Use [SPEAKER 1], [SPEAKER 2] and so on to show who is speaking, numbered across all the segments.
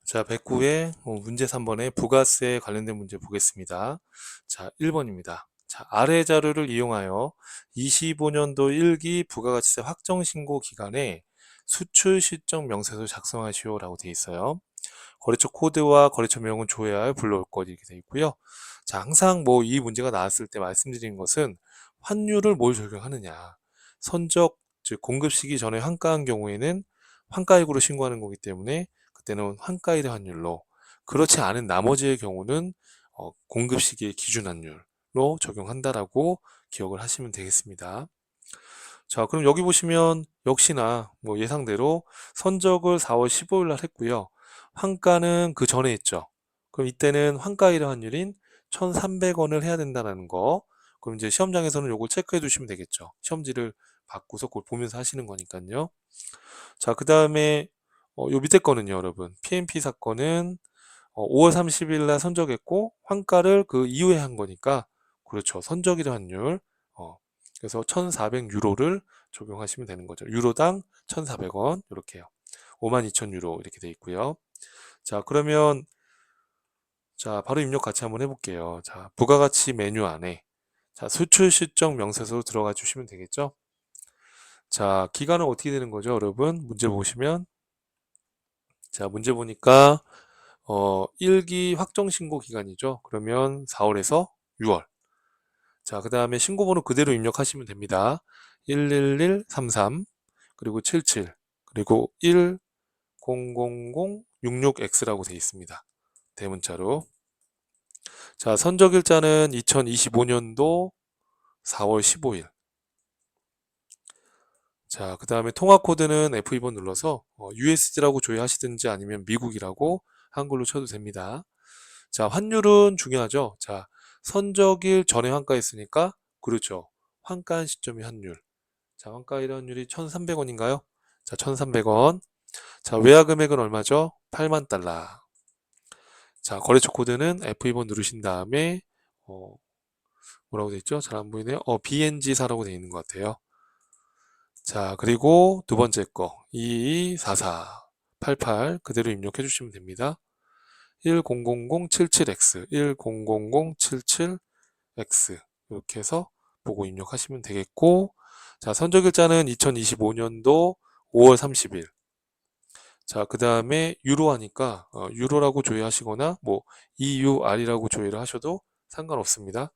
[SPEAKER 1] 자, 109회 문제 3번에 부가세 관련된 문제 보겠습니다. 자, 1번입니다. 자, 아래 자료를 이용하여 25년도 1기 부가가치세 확정신고 기간에 수출 시점 명세서 작성하시오라고 되어 있어요. 거래처 코드와 거래처 명은 조회해야 할 불러올 것 이렇게 되어 있고요. 자, 항상 뭐 이 문제가 나왔을 때 말씀드린 것은 환율을 뭘 적용하느냐. 선적, 즉 공급 시기 전에 환가한 경우에는 환가액으로 신고하는 거기 때문에 그때는 환가일의 환율로, 그렇지 않은 나머지의 경우는 공급 시기의 기준 환율로 적용한다라고 기억을 하시면 되겠습니다. 자, 그럼 여기 보시면 역시나 뭐 예상대로 선적을 4월 15일 날 했고요. 환가는 그 전에 했죠. 그럼 이때는 환가일의 환율인 1,300원을 해야 된다는 거. 그럼 이제 시험장에서는 요걸 체크해 두시면 되겠죠. 시험지를 받고서 그걸 보면서 하시는 거니까요. 자, 그 다음에 요 밑에 거는요, 여러분. PMP 사건은 5월 30일 날 선적했고 환가를 그 이후에 한 거니까, 그렇죠. 선적일의 환율. 그래서 1,400유로를 적용하시면 되는 거죠. 유로당 1,400원 이렇게요. 52,000유로 이렇게 돼 있고요. 자, 그러면 자, 바로 입력 같이 한번 해볼게요. 자, 부가가치 메뉴 안에 자, 수출 시점 명세서로 들어가 주시면 되겠죠. 자, 기간은 어떻게 되는 거죠, 여러분? 문제 보시면 자, 문제 보니까 1기 확정 신고 기간이죠. 그러면 4월에서 6월. 자, 그 다음에 신고번호 그대로 입력하시면 됩니다. 11133 그리고 77 그리고 100066X라고 되어 있습니다. 대문자로. 자, 선적일자는 2025년도 4월 15일. 자, 그 다음에 통화 코드는 F2번 눌러서 USD라고 조회하시든지 아니면 미국이라고 한글로 쳐도 됩니다. 자, 환율은 중요하죠. 자, 선적일 전에 환가했으니까 그렇죠. 환가한 시점이 환율. 자, 환가일 환율이 1,300원인가요? 자, 1,300원. 자, 외화 금액은 얼마죠? 8만 달러. 자, 거래처 코드는 F2번 누르신 다음에 어, 뭐라고 돼 있죠? 잘 안 보이네요. BNG사라고 돼 있는 것 같아요. 자, 그리고 두 번째 거 2244 88 그대로 입력해 주시면 됩니다. 100077X 100077X 이렇게 해서 보고 입력하시면 되겠고, 자, 선적일자는 2025년도 5월 30일. 자, 그 다음에 유로 하니까 유로라고 조회하시거나 뭐 EUR이라고 조회를 하셔도 상관없습니다.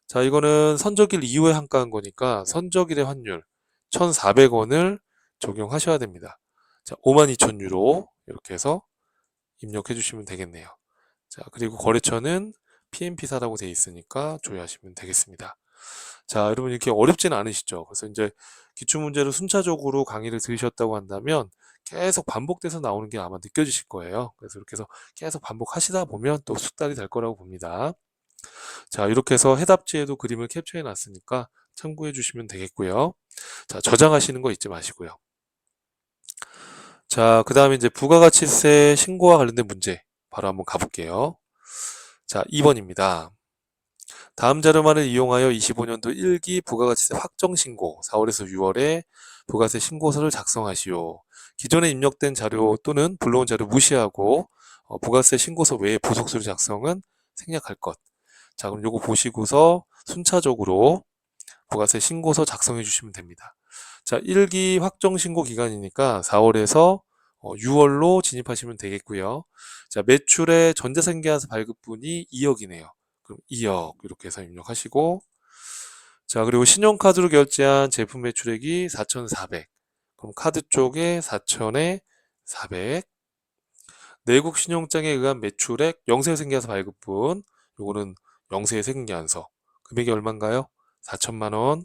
[SPEAKER 1] 자, 이거는 선적일 이후에 환가한 거니까 선적일의 환율 1,400원을 적용하셔야 됩니다. 자, 52,000유로 이렇게 해서 입력해 주시면 되겠네요. 자, 그리고 거래처는 PMP사라고 되어 있으니까 조회하시면 되겠습니다. 자, 여러분 이렇게 어렵지는 않으시죠? 그래서 이제 기출문제를 순차적으로 강의를 들으셨다고 한다면 계속 반복돼서 나오는 게 아마 느껴지실 거예요. 그래서 이렇게 해서 계속 반복하시다 보면 또 숙달이 될 거라고 봅니다. 자, 이렇게 해서 해답지에도 그림을 캡처해 놨으니까 참고해 주시면 되겠고요. 자, 저장하시는 거 잊지 마시고요. 자, 그 다음에 이제 부가가치세 신고와 관련된 문제 바로 한번 가볼게요. 자, 2번입니다. 다음 자료만을 이용하여 25년도 1기 부가가치세 확정신고 4월에서 6월에 부가세 신고서를 작성하시오. 기존에 입력된 자료 또는 불러온 자료 무시하고 부가세 신고서 외에 부속서류 작성은 생략할 것. 자, 그럼 요거 보시고서 순차적으로 부가세 신고서 작성해 주시면 됩니다. 자, 1기 확정신고 기간이니까 4월에서 6월로 진입하시면 되겠고요. 자, 매출의 전자생계에서 발급분이 2억이네요. 그럼 2억 이렇게 해서 입력하시고, 자, 그리고 신용카드로 결제한 제품 매출액이 4,400. 그럼 카드 쪽에 4,000에 400. 내국 신용장에 의한 매출액 영세생계에서 발급분, 요거는 영세생계안서 금액이 얼마인가요? 4천만 원.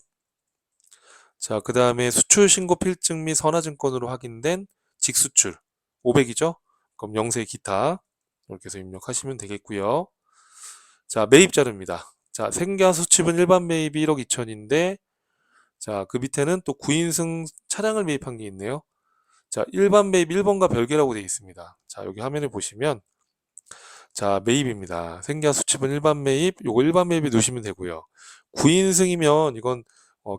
[SPEAKER 1] 자, 그 다음에 수출 신고 필증 및 선화증권으로 확인된 직수출 500이죠? 그럼 영세 기타 이렇게 해서 입력하시면 되겠고요. 자, 매입 자료입니다. 자, 생계화 수출은 일반 매입이 1억 2천인데, 자, 그 밑에는 또 9인승 차량을 매입한 게 있네요. 자, 일반 매입 1번과 별개라고 되어 있습니다. 자, 여기 화면을 보시면 자, 매입입니다. 생계화 수출은 일반 매입, 요거 일반 매입에 넣으시면 되고요. 9인승이면 이건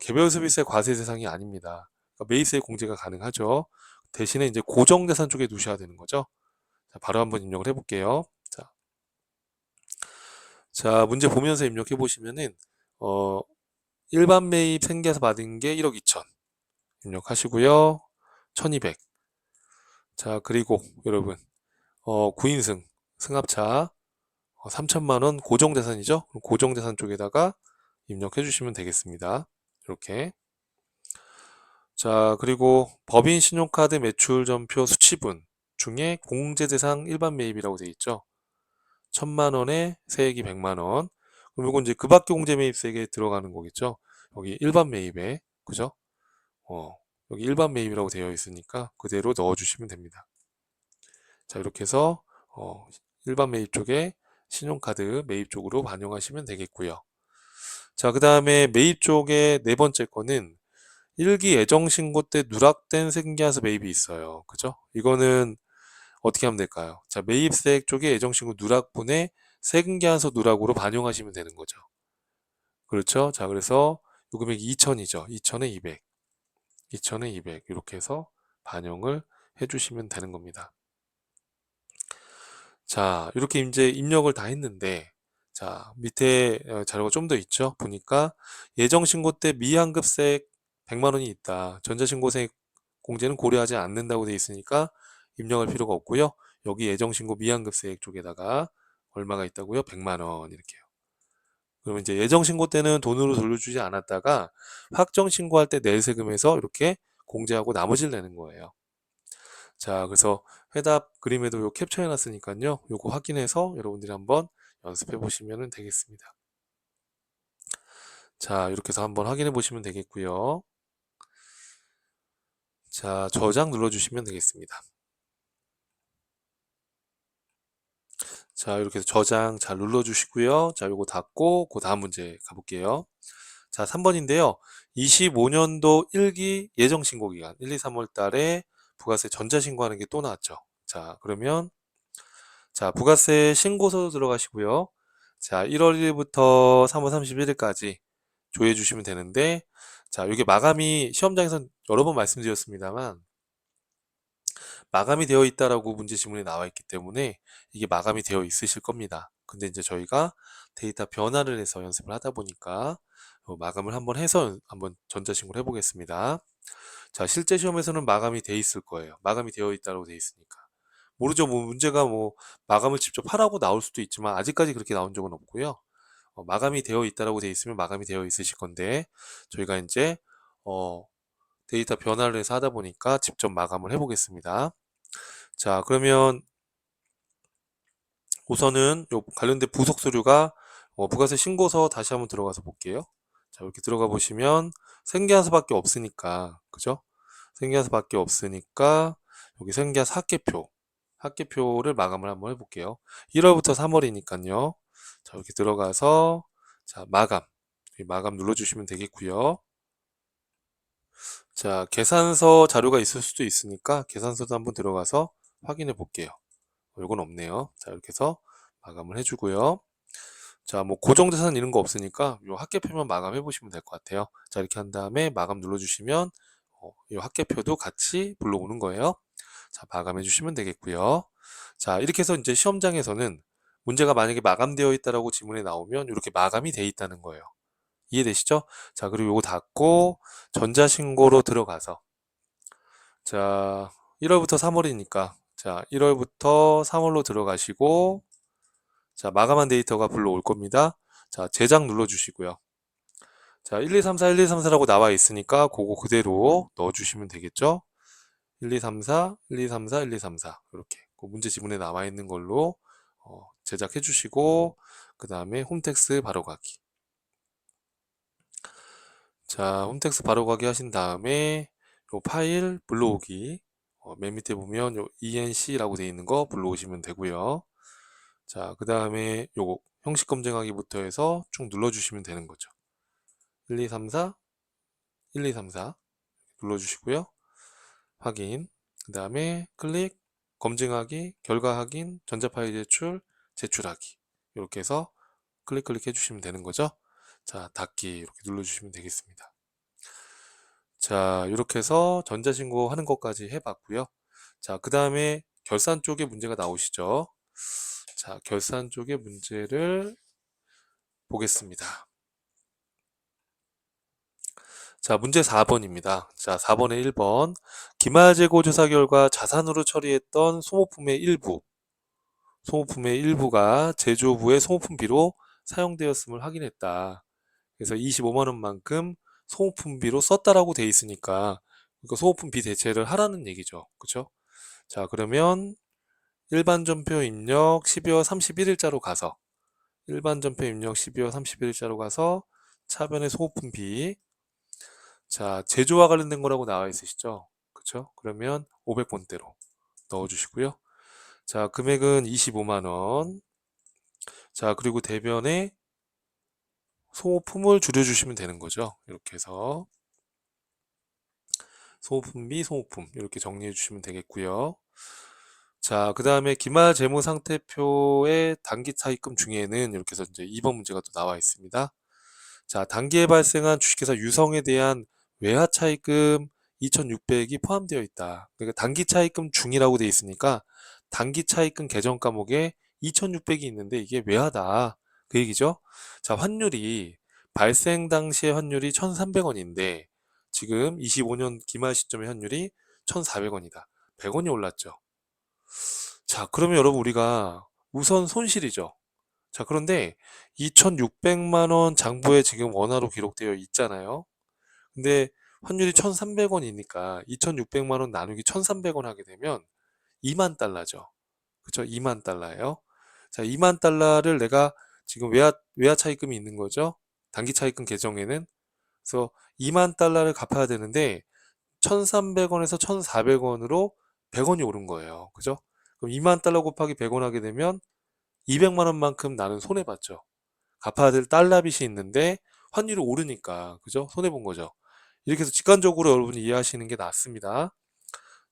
[SPEAKER 1] 개별 소비세 과세 대상이 아닙니다. 그러니까 매입세 공제가 가능하죠. 대신에 이제 고정자산 쪽에 두셔야 되는 거죠. 자, 바로 한번 입력을 해볼게요. 자, 문제 보면서 입력해 보시면은 어, 일반 매입 생계에서 받은 게 1억 2천 입력하시고요. 1200. 자, 그리고 여러분, 9인승 승합차 3천만 원 고정자산이죠? 그럼 고정자산 쪽에다가 입력해 주시면 되겠습니다. 이렇게. 자, 그리고 법인 신용카드 매출 전표 수취분 중에 공제 대상 일반 매입이라고 되어 있죠. 1천만 원에 세액이 100만 원. 그럼 이건 이제 그 밖에 공제 매입세액에 들어가는 거겠죠. 여기 일반 매입에, 그죠? 어, 여기 일반 매입이라고 되어 있으니까 그대로 넣어주시면 됩니다. 자, 이렇게 해서 일반 매입 쪽에 신용카드 매입 쪽으로 반영하시면 되겠고요. 자, 그 다음에 매입 쪽에 네 번째 거는 일기 예정 신고 때 누락된 생계하수 매입이 있어요. 그죠? 이거는 어떻게 하면 될까요? 자, 매입세액 쪽에 예정 신고 누락분에 세금계산서 누락으로 반영하시면 되는 거죠. 그렇죠? 자, 그래서 요 금액이 2천이죠. 2천에 200, 2천에 200 이렇게 해서 반영을 해주시면 되는 겁니다. 자, 이렇게 이제 입력을 다 했는데, 자, 밑에 자료가 좀 더 있죠. 보니까 예정신고 때 미환급세액 100만 원이 있다. 전자신고세액 공제는 고려하지 않는다고 돼 있으니까 입력할 필요가 없고요. 여기 예정신고 미환급세액 쪽에다가 얼마가 있다고요? 100만 원 이렇게요. 그러면 이제 예정신고 때는 돈으로 돌려주지 않았다가 확정신고할 때 낼 세금에서 이렇게 공제하고 나머지를 내는 거예요. 자, 그래서 해답 그림에도 요 캡처해 놨으니까요. 요거 확인해서 여러분들이 한번 연습해 보시면 되겠습니다. 자, 이렇게 해서 한번 확인해 보시면 되겠고요. 자, 저장 눌러 주시면 되겠습니다. 자, 이렇게 해서 저장 잘 눌러 주시고요. 자, 요거 닫고 그 다음 문제 가볼게요. 자, 3번인데요. 25년도 1기 예정 신고 기간 1, 2, 3월 달에 부가세 전자 신고하는 게 또 나왔죠. 자, 그러면 자, 부가세 신고서 들어가시고요. 자, 1월 1일부터 3월 31일까지 조회해 주시면 되는데, 자, 이게 마감이 시험장에서 여러 번 말씀드렸습니다만, 마감이 되어 있다라고 문제 지문에 나와 있기 때문에 이게 마감이 되어 있으실 겁니다. 근데 이제 저희가 데이터 변화를 해서 연습을 하다 보니까 마감을 한번 해서 한번 전자신고를 해보겠습니다. 자, 실제 시험에서는 마감이 돼 있을 거예요. 마감이 되어 있다고 돼 있으니까. 모르죠. 뭐 문제가 뭐 마감을 직접 하라고 나올 수도 있지만 아직까지 그렇게 나온 적은 없고요. 마감이 되어 있다라고 돼 있으면 마감이 되어 있으실 건데 저희가 이제 어, 데이터 변화를 해서 하다 보니까 직접 마감을 해보겠습니다. 자, 그러면 우선은 요 관련된 부속 서류가 부가세 신고서 다시 한번 들어가서 볼게요. 자, 이렇게 들어가 보시면 생계하수밖에 없으니까, 그죠? 생계하수밖에 없으니까 여기 생계하수 학계표를 마감을 한번 해볼게요. 1월부터 3월이니까요. 자, 이렇게 들어가서 자, 마감 눌러주시면 되겠고요. 자, 계산서 자료가 있을 수도 있으니까 계산서도 한번 들어가서 확인해 볼게요. 이건 없네요. 자, 이렇게 해서 마감을 해주고요. 자, 뭐 고정자산 이런 거 없으니까 요 합계표만 마감해 보시면 될 것 같아요. 자, 이렇게 한 다음에 마감 눌러주시면 이 합계표도 같이 불러오는 거예요. 자, 마감해 주시면 되겠고요. 자, 이렇게 해서 이제 시험장에서는 문제가 만약에 마감되어 있다라고 지문에 나오면 이렇게 마감이 돼 있다는 거예요. 이해되시죠? 자, 그리고 요거 닫고 전자신고로 들어가서 자, 1월부터 3월이니까 자, 1월부터 3월로 들어가시고 자, 마감한 데이터가 불러올 겁니다. 자, 제작 눌러주시고요. 자, 1, 2, 3, 4, 1, 2, 3, 4라고 나와 있으니까 그거 그대로 넣어주시면 되겠죠? 1, 2, 3, 4, 1, 2, 3, 4, 1, 2, 3, 4 이렇게 그 문제 지문에 나와 있는 걸로 제작해 주시고 그 다음에 홈택스 바로가기 자, 홈택스 바로가기 하신 다음에 요 파일 불러오기 맨 밑에 보면 요 ENC라고 되어 있는 거 불러오시면 되고요. 자, 그 다음에 요거 형식 검증하기부터 해서 쭉 눌러주시면 되는 거죠. 1, 2, 3, 4, 1, 2, 3, 4 눌러주시고요. 확인. 그 다음에 클릭, 검증하기, 결과 확인, 전자파일 제출, 제출하기. 이렇게 해서 클릭 해주시면 되는 거죠. 자, 닫기 이렇게 눌러주시면 되겠습니다. 자, 이렇게 해서 전자신고 하는 것까지 해봤고요. 자, 그 다음에 결산 쪽에 문제가 나오시죠. 자, 결산 쪽의 문제를 보겠습니다. 자, 문제 4번입니다. 자, 4번의 1번. 기말재고 조사 결과 자산으로 처리했던 소모품의 일부가 제조부의 소모품비로 사용되었음을 확인했다. 그래서 25만 원만큼 소모품비로 썼다라고 돼 있으니까 이거 소모품비 대체를 하라는 얘기죠. 그렇죠? 자, 그러면 일반 전표 입력 12월 31일자로 가서 일반 전표 입력 12월 31일자로 가서 차변의 소모품비, 자, 제조와 관련된 거라고 나와 있으시죠? 그쵸? 그러면 500번대로 넣어주시고요. 자, 금액은 25만 원. 자, 그리고 대변에 소모품을 줄여주시면 되는 거죠. 이렇게 해서 소모품비, 소모품 이렇게 정리해 주시면 되겠고요. 자, 그 다음에 기말 재무 상태표의 단기 차입금 중에는 이렇게 해서 이제 2번 문제가 또 나와 있습니다. 자, 단기에 발생한 주식회사 유성에 대한 외화 차입금 2,600이 포함되어 있다. 그러니까 단기 차입금 중이라고 되어 있으니까 단기 차입금 계정 과목에 2,600이 있는데 이게 외화다. 그 얘기죠. 자, 환율이 발생 당시의 환율이 1,300원인데 지금 25년 기말 시점의 환율이 1,400원이다. 100원이 올랐죠. 자, 그러면 여러분 우리가 우선 손실이죠. 자, 그런데 2,600만 원 장부에 지금 원화로 기록되어 있잖아요. 근데 환율이 1,300원이니까 2,600만 원 나누기 1,300원 하게 되면 2만 달러죠. 그쵸? 2만 달러예요. 자, 2만 달러를 내가 지금 외화 차입금이 있는 거죠. 단기 차입금 계정에는. 그래서 2만 달러를 갚아야 되는데 1,300원에서 1,400원으로 100원이 오른 거예요. 그죠? 그럼 2만 달러 곱하기 100원 하게 되면 200만 원만큼 나는 손해봤죠. 갚아야 될 달러 빚이 있는데 환율이 오르니까 그죠? 손해본 거죠. 이렇게 해서 직관적으로 여러분이 이해하시는 게 낫습니다.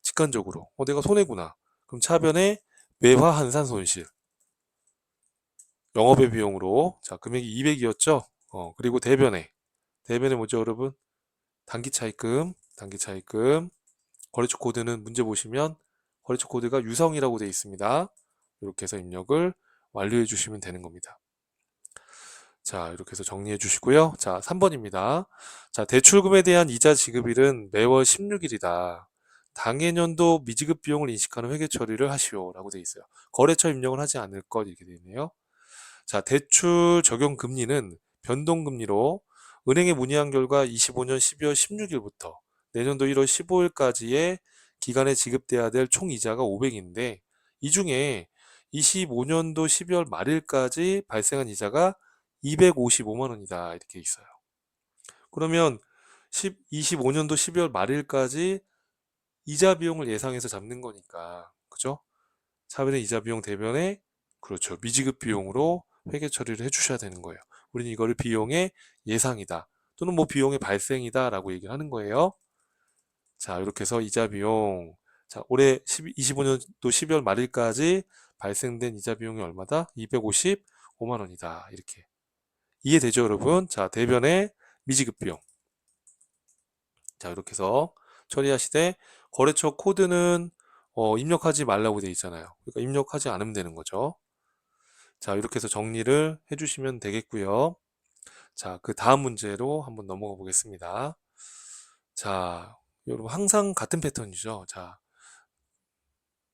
[SPEAKER 1] 직관적으로 내가 손해구나. 그럼 차변에 외화 환산 손실 영업의 비용으로 자 금액이 200이었죠. 그리고 대변에 뭐죠 여러분? 단기 차입금 거래처 코드는 문제 보시면 거래처 코드가 유성이라고 되어 있습니다. 이렇게 해서 입력을 완료해 주시면 되는 겁니다. 자, 이렇게 해서 정리해 주시고요. 자, 3번입니다. 자, 대출금에 대한 이자 지급일은 매월 16일이다. 당해년도 미지급 비용을 인식하는 회계 처리를 하시오. 라고 되어 있어요. 거래처 입력을 하지 않을 것 이렇게 되어 있네요. 자, 대출 적용 금리는 변동금리로 은행에 문의한 결과 25년 12월 16일부터 내년도 1월 15일까지의 기간에 지급돼야 될 총 이자가 500인데 이 중에 25년도 12월 말일까지 발생한 이자가 255만 원이다. 이렇게 있어요. 그러면 25년도 12월 말일까지 이자 비용을 예상해서 잡는 거니까. 그죠? 차변의 이자 비용 대변에 그렇죠. 미지급 비용으로 회계 처리를 해주셔야 되는 거예요. 우리는 이거를 비용의 예상이다. 또는 뭐 비용의 발생이다 라고 얘기를 하는 거예요. 자, 이렇게 해서 이자 비용. 자, 올해 25년도 12월 말일까지 발생된 이자 비용이 얼마다? 255만 원이다. 이렇게. 이해되죠, 여러분? 자, 대변의 미지급 비용. 자, 이렇게 해서 처리하시되 거래처 코드는 입력하지 말라고 되어 있잖아요. 그러니까 입력하지 않으면 되는 거죠. 자, 이렇게 해서 정리를 해주시면 되겠고요. 자, 그 다음 문제로 한번 넘어가 보겠습니다. 자, 여러분 항상 같은 패턴이죠. 자,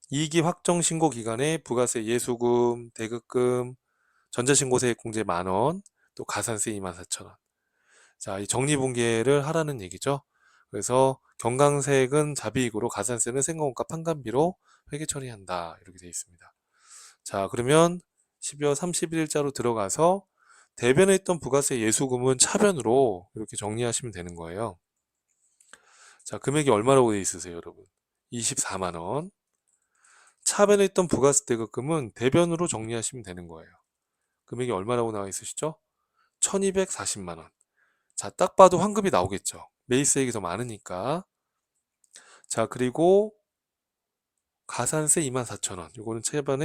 [SPEAKER 1] 이익이 확정 신고 기간에 부가세 예수금, 대급금, 전자신고세액 공제 만원, 또 가산세 24,000원. 자, 이 정리분계를 하라는 얘기죠. 그래서 경강세액은 자비익으로 가산세는 생과원가 판관비로 회계 처리한다. 이렇게 되어 있습니다. 자, 그러면 12월 31일자로 들어가서 대변에 있던 부가세 예수금은 차변으로 이렇게 정리하시면 되는 거예요. 자, 금액이 얼마라고 되어 있으세요, 여러분? 24만 원. 차변에 있던 부가세 대급금은 대변으로 정리하시면 되는 거예요. 금액이 얼마라고 나와 있으시죠? 1240만 원. 자, 딱 봐도 환급이 나오겠죠. 매입세액이 더 많으니까. 자, 그리고 가산세 24,000원. 이거는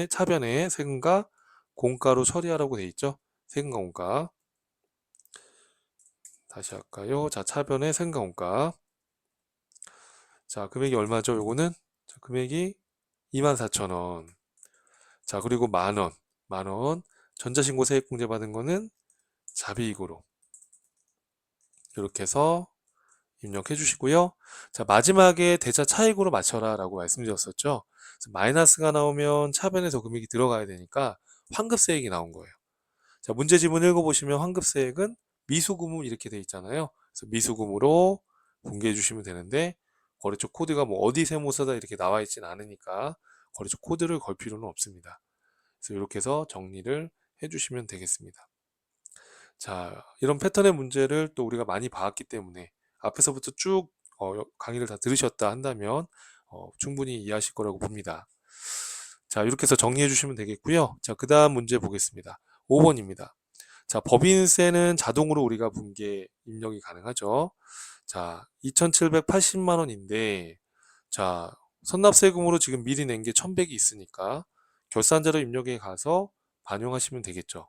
[SPEAKER 1] 차변에 세금과 공가로 처리하라고 돼 있죠. 세금과 공가. 다시 할까요? 자, 차변에 세금과 공가. 자, 금액이 얼마죠? 요거는 자, 금액이 24,000원. 자, 그리고 만원. 만원. 전자신고 세액공제 받은 거는 자비이고로. 이렇게 해서 입력해 주시고요. 자, 마지막에 대차 차익으로 맞춰라 라고 말씀드렸었죠. 그래서 마이너스가 나오면 차변에 더 금액이 들어가야 되니까 환급세액이 나온 거예요. 자, 문제 지문 읽어보시면 환급세액은 미수금은 이렇게 돼 있잖아요. 그래서 미수금으로 공개해 주시면 되는데 거래처 코드가 뭐 어디 세무서다 이렇게 나와 있진 않으니까 거래처 코드를 걸 필요는 없습니다. 그래서 이렇게 해서 정리를 해 주시면 되겠습니다. 자, 이런 패턴의 문제를 또 우리가 많이 봐왔기 때문에 앞에서부터 쭉 강의를 다 들으셨다 한다면 충분히 이해하실 거라고 봅니다. 자, 이렇게 해서 정리해 주시면 되겠고요. 자, 그 다음 문제 보겠습니다. 5번입니다. 자, 법인세는 자동으로 우리가 분계 입력이 가능하죠. 자, 2,780만 원인데, 자, 선납세금으로 지금 미리 낸 게 1,100이 있으니까 결산자료 입력에 가서 반영하시면 되겠죠.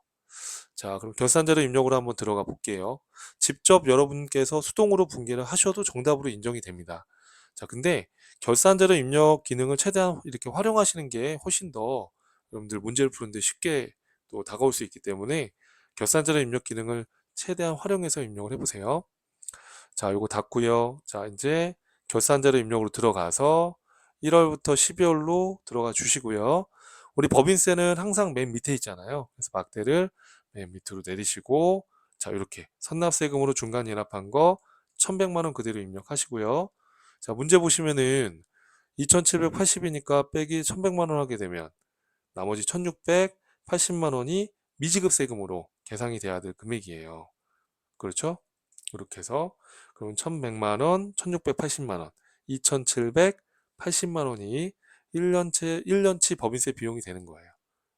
[SPEAKER 1] 자, 그럼 결산자료 입력으로 한번 들어가 볼게요. 직접 여러분께서 수동으로 분계를 하셔도 정답으로 인정이 됩니다. 자, 근데 결산자료 입력 기능을 최대한 이렇게 활용하시는 게 훨씬 더 여러분들 문제를 푸는데 쉽게 또 다가올 수 있기 때문에 결산자료 입력 기능을 최대한 활용해서 입력을 해보세요. 자, 요거 닫고요. 자, 이제 결산자료 입력으로 들어가서 1월부터 12월로 들어가 주시고요. 우리 법인세는 항상 맨 밑에 있잖아요. 그래서 막대를 맨 밑으로 내리시고, 자, 이렇게 선납세금으로 중간 연합한 거 1,100만 원 그대로 입력하시고요. 자, 문제 보시면은 2,780이니까 빼기 1,100만 원 하게 되면 나머지 1,680만 원이 미지급 세금으로 계상이 돼야 될 금액이에요. 그렇죠? 이렇게 해서 그럼 1,100만 원, 1,680만 원, 2,780만 원이 1년치 법인세 비용이 되는 거예요.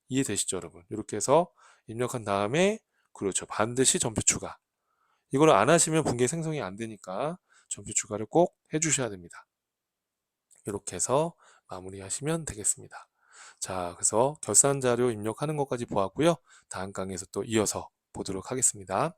[SPEAKER 1] 이해되시죠, 여러분? 이렇게 해서 입력한 다음에 그렇죠. 반드시 전표 추가. 이걸 안 하시면 분계 생성이 안 되니까 전표 추가를 꼭 해주셔야 됩니다. 이렇게 해서 마무리하시면 되겠습니다. 자, 그래서 결산 자료 입력하는 것까지 보았고요. 다음 강의에서 또 이어서 보도록 하겠습니다.